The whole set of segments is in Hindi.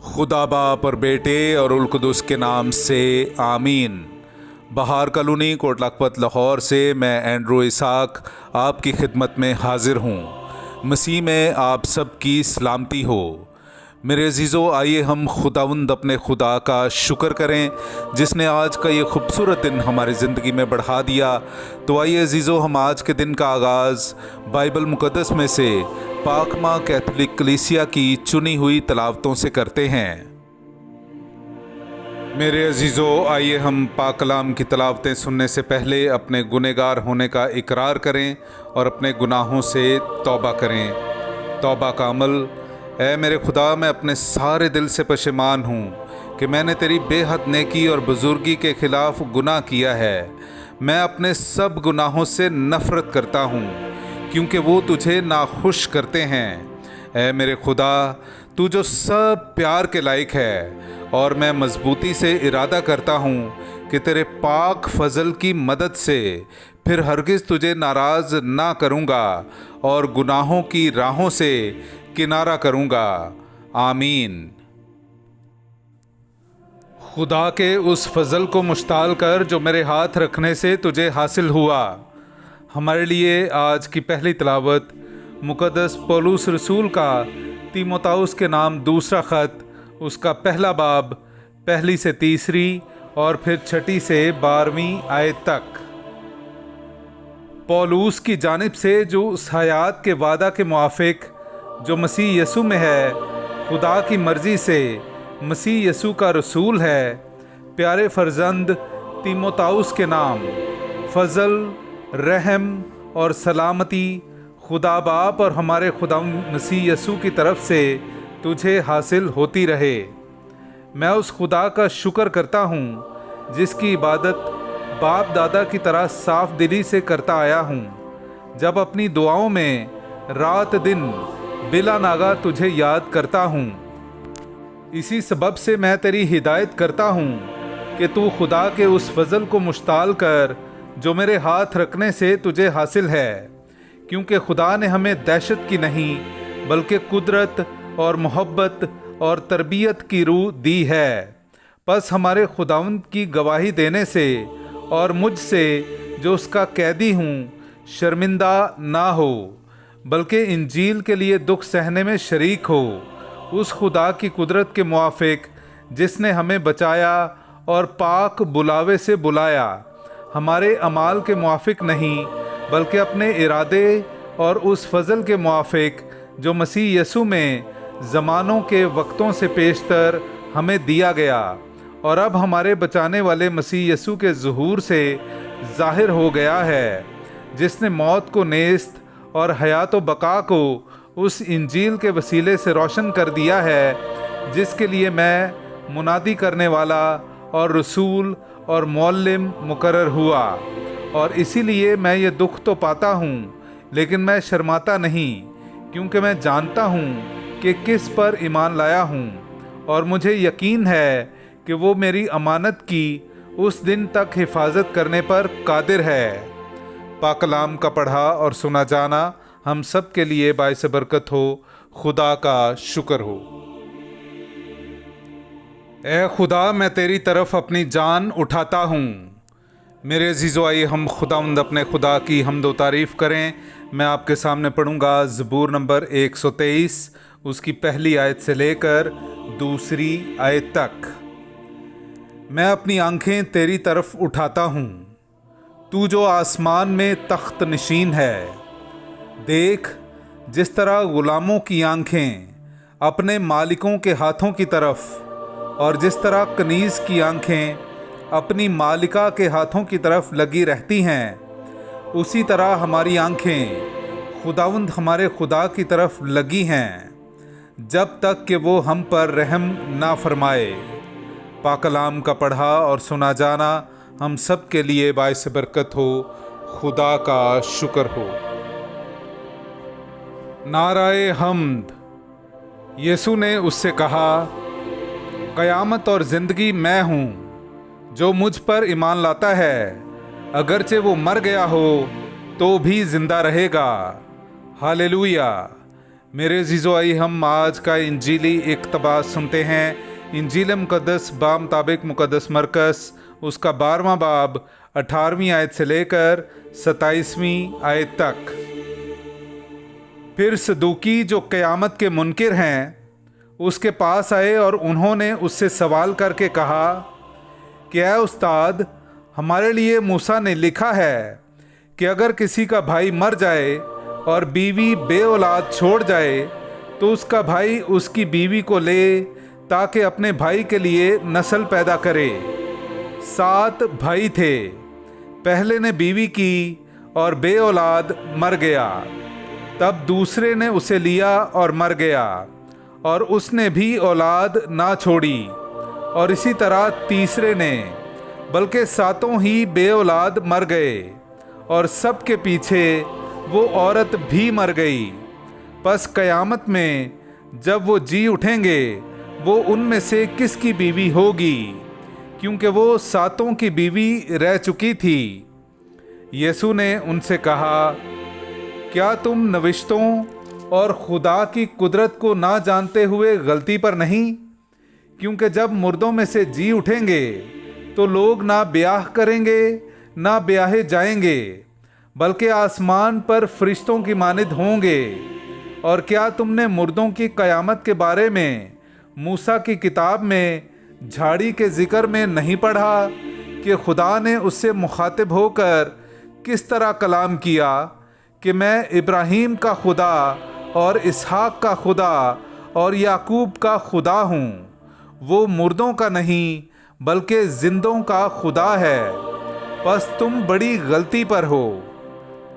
खुदा बाप और बेटे और उल कुदुस के नाम से आमीन। बहार कॉलोनी कोट लखपत लाहौर से मैं एंड्रू इसाक आपकी खिदमत में हाजिर हूँ। मसीह में आप सब की सलामती हो। मेरे अजीज़ों, आइए हम खुदावंद अपने खुदा का शुक्र करें जिसने आज का ये खूबसूरत दिन हमारी ज़िंदगी में बढ़ा दिया। तो आइए अजीज़ों, हम आज के दिन का आगाज़ बाइबल मुक़द्दस में से पाक माँ कैथोलिक कलीसिया की चुनी हुई तलावतों से करते हैं। मेरे अजीज़ों, आइए हम पाक कलाम की तलावतें सुनने से पहले अपने गुनहगार होने का इकरार करें और अपने गुनाहों से तौबा करें। तौबा का अमल। ऐ मेरे खुदा, मैं अपने सारे दिल से पशेमान हूँ कि मैंने तेरी बेहद नेकी और बुजुर्गी के ख़िलाफ़ गुनाह किया है। मैं अपने सब गुनाहों से नफ़रत करता हूँ क्योंकि वो तुझे नाखुश करते हैं। ऐ मेरे खुदा, तू जो सब प्यार के लायक है, और मैं मजबूती से इरादा करता हूँ कि तेरे पाक फजल की मदद से फिर हरगिज़ तुझे नाराज़ ना करूँगा और गुनाहों की राहों से किनारा करूँगा। आमीन। खुदा के उस फजल को मुश्ताल कर जो मेरे हाथ रखने से तुझे हासिल हुआ। हमारे लिए आज की पहली तलावत मुक़द्दस पौलुस रसूल का तीमुथियुस के नाम दूसरा ख़त, उसका पहला बाब, पहली से तीसरी और फिर छठी से 12वीं आयत तक। पौलुस की जानिब से जो उस हयात के वादा के मुआफिक जो मसीह यसू में है, खुदा की मर्ज़ी से मसीह यसू का रसूल है, प्यारे फर्जंद तीमुथियुस के नाम फजल, रहम और सलामती खुदा बाप और हमारे खुदा मसीह यसू की तरफ से तुझे हासिल होती रहे। मैं उस खुदा का शुक्र करता हूँ जिसकी इबादत बाप दादा की तरह साफ दिली से करता आया हूँ। जब अपनी दुआओं में रात दिन बिला नागा तुझे याद करता हूँ, इसी सबब से मैं तेरी हिदायत करता हूँ कि तू खुदा के उस फजल को मुश्ताल कर जो मेरे हाथ रखने से तुझे हासिल है, क्योंकि खुदा ने हमें दहशत की नहीं बल्कि कुदरत और मोहब्बत और तरबियत की रूह दी है। बस हमारे खुदावंद की गवाही देने से और मुझसे जो उसका कैदी हूँ शर्मिंदा ना हो, बल्कि इंजील के लिए दुख सहने में शरीक हो। उस खुदा की कुदरत के मुआफिक जिसने हमें बचाया और पाक बुलावे से बुलाया, हमारे अमाल के मुआफिक नहीं बल्कि अपने इरादे और उस फजल के मुआफिक जो मसीह यसू में ज़मानों के वक्तों से पेशतर हमें दिया गया और अब हमारे बचाने वाले मसीह यसू के ज़ुहूर से ज़ाहिर हो गया है, जिसने मौत को नेस्त और हयात व बका को उस इंजील के वसीले से रोशन कर दिया है, जिसके लिए मैं मुनादी करने वाला और रसूल और मौल्लिम मुकर्रर हुआ। और इसीलिए मैं ये दुख तो पाता हूँ लेकिन मैं शर्माता नहीं, क्योंकि मैं जानता हूँ कि किस पर ईमान लाया हूँ और मुझे यकीन है कि वो मेरी अमानत की उस दिन तक हिफाजत करने पर कादिर है। पाक कलाम का पढ़ा और सुना जाना हम सब के लिए बाइस बरकत हो। खुदा का शुक्र हो। ए खुदा, मैं तेरी तरफ अपनी जान उठाता हूँ। मेरे अजीज़ों, आइए हम खुदावंद अपने खुदा की हम्द व तारीफ़ करें। मैं आपके सामने पढ़ूँगा ज़बूर नंबर 123, उसकी पहली आयत से लेकर दूसरी आयत तक। मैं अपनी आंखें तेरी तरफ उठाता हूँ, तू जो आसमान में तख्त नशीन है। देख, जिस तरह ग़ुलामों की आंखें अपने मालिकों के हाथों की तरफ और जिस तरह कनीज़ की आंखें अपनी मालिका के हाथों की तरफ लगी रहती हैं, उसी तरह हमारी आंखें खुदावंद हमारे खुदा की तरफ लगी हैं जब तक कि वो हम पर रहम ना फरमाए। पाक कलाम का पढ़ा और सुना जाना हम सब के लिए बाइस बरकत हो। खुदा का शुक्र हो। नाराए हम्द। यीशु ने उससे कहा, क़यामत और ज़िंदगी मैं हूँ। जो मुझ पर ईमान लाता है, अगरचे वो मर गया हो तो भी ज़िंदा रहेगा। हालेलुया। मेरे अज़ीज़ो, आई हम आज का इंजीली इक़्तिबास सुनते हैं। इंजील मुक़द्दस बामुताबिक मुक़द्दस मरकस उसका 12वां बाब 18वीं आयत से लेकर 27वीं आयत तक। फिर सदूकी जो क़यामत के मुनकिर हैं उसके पास आए और उन्होंने उससे सवाल करके कहा कि ऐ उस्ताद, हमारे लिए मूसा ने लिखा है कि अगर किसी का भाई मर जाए और बीवी बे औलाद छोड़ जाए तो उसका भाई उसकी बीवी को ले ताकि अपने भाई के लिए नस्ल पैदा करे। 7 भाई थे। पहले ने बीवी की और बे औलाद मर गया। तब दूसरे ने उसे लिया और मर गया और उसने भी औलाद ना छोड़ी। और इसी तरह तीसरे ने, बल्कि 7 ही बे औलाद मर गए और सब के पीछे वो औरत भी मर गई। बस क़यामत में जब वो जी उठेंगे वो उनमें से किसकी बीवी होगी, क्योंकि वो 7 की बीवी रह चुकी थी। यीशु ने उनसे कहा, क्या तुम नविश्तों और खुदा की कुदरत को ना जानते हुए गलती पर नहीं? क्योंकि जब मुर्दों में से जी उठेंगे तो लोग ना ब्याह करेंगे ना ब्याहे जाएंगे, बल्कि आसमान पर फरिश्तों की मानिद होंगे। और क्या तुमने मुर्दों की क़यामत के बारे में मूसा की किताब में झाड़ी के ज़िक्र में नहीं पढ़ा कि खुदा ने उससे मुखातिब होकर किस तरह कलाम किया कि मैं इब्राहीम का खुदा और इसहाक का खुदा और याकूब का खुदा हूँ। वो मुर्दों का नहीं बल्कि जिंदों का खुदा है। बस तुम बड़ी गलती पर हो।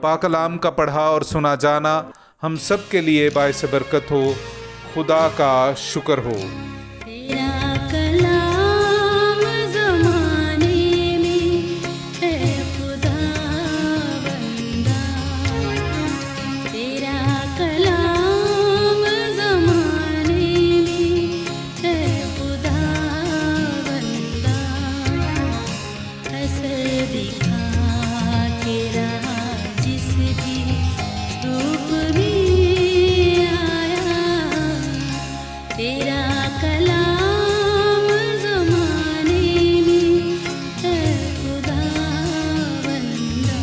पाक कलाम का पढ़ा और सुना जाना हम सब के लिए बाइस बरकत हो। खुदा का शुक्र हो। तेरा कलाम ज़माने में है खुदा बंदा, तेरा कलाम ज़माने में है खुदा बंदा। असर दिखा के रहा जिस भी रूप में आया, तेरा कलाम ज़माने में है खुदा बंदा।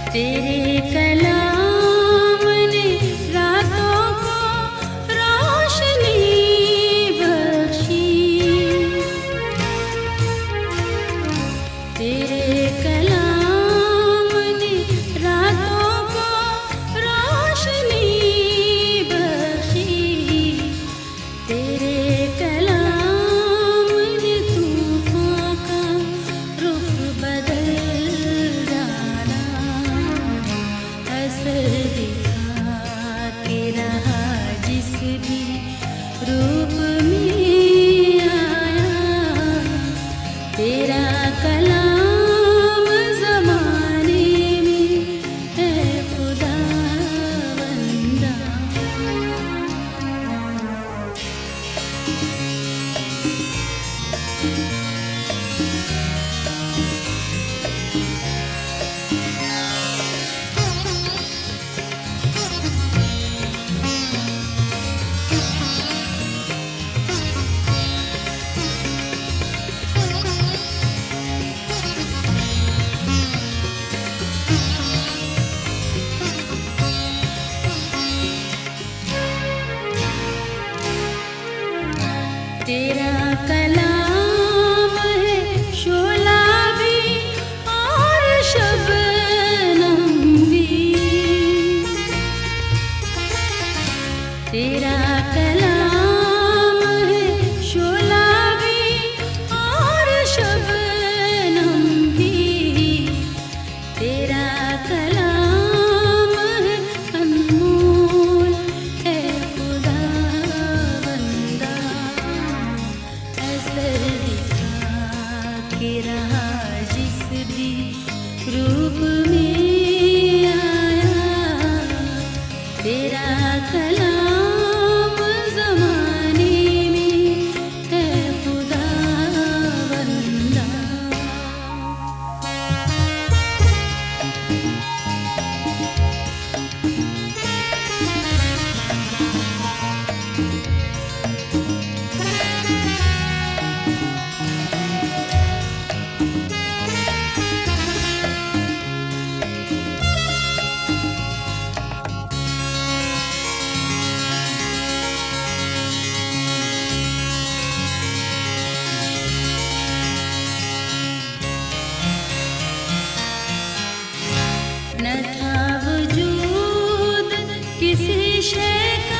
तेरे कलाम ने रातों को रोशनी बख्शी, तेरे कलाम ने रातों को रोशनी बख्शी, तेरे कलाम ने तूफान का रुख बदल डाला। असर दिखा के रहा जिस भी रूप में आया, तेरा कलाम ज़माने में है खुदा बंदा। तेरा कलाम है शोला भी और शबनम भी, तेरा कलाम है शोला भी और शबनम भी, तेरा कलाम तेरा कलाम ज़माने में है खुदा वंदा। न था वजूद किसी शय का